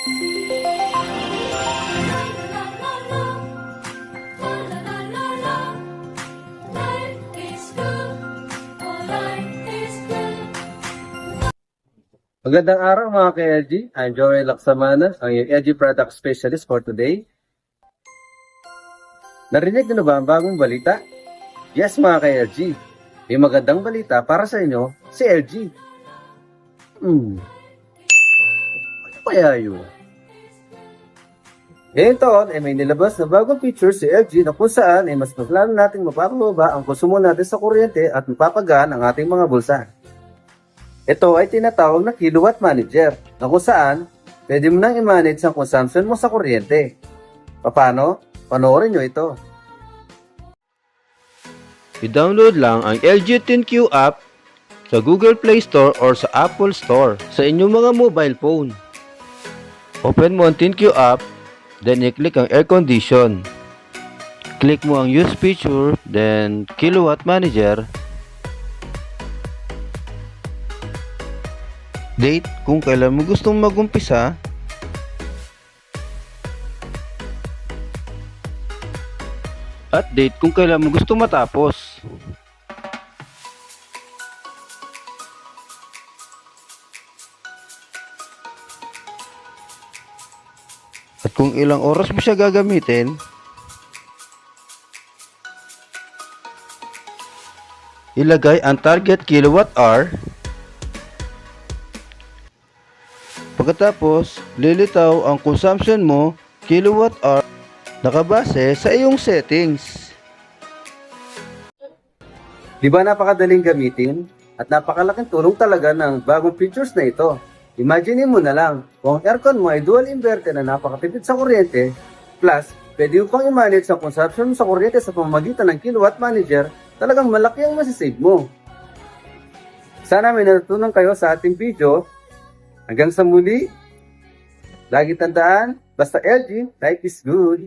Magandang araw mga ka-LG. I'm Joel Laksamana, ang iyong LG Product Specialist for today. Narinig niyo na ba ang bagong balita? Yes mga ka-LG, may magandang balita para sa inyo si LG. Ano kaya yun? Ngayong taon ay may nilabas na bagong feature si LG na kung saan ay mas maglalo nating mapapababa ang konsumo natin sa kuryente at mapapagaan ang ating mga bulsa. Ito ay tinatawag na Kilowatt Manager na kung saan pwede mo nang i-manage ang consumption mo sa kuryente. Paano? Panoorin nyo ito. I-download lang ang LG ThinQ app sa Google Play Store or sa Apple Store sa inyong mga mobile phone. Open mo ang ThinQ app, then i-click ang Air Condition. Click mo ang Use Feature, then Kilowatt Manager. Date kung kailan mo gustong magumpisa. At date kung kailan mo gustong matapos. At kung ilang oras mo siya gagamitin. Ilagay ang target kilowatt hour. Pagkatapos, lilitaw ang consumption mo, kilowatt hour, nakabase sa iyong settings. Di ba napakadaling gamitin? At napakalaking tulong talaga ng bagong features na ito. Imagine mo na lang, kung ang aircon mo ay dual inverter na napakatipid sa kuryente, plus, pwede mo pang i-manage ang consumption mo sa kuryente sa pamamagitan ng Kilowatt Manager, talagang malaki ang masisave mo. Sana may natutunan kayo sa ating video. Hanggang sa muli, lagi tandaan, basta LG, life is good.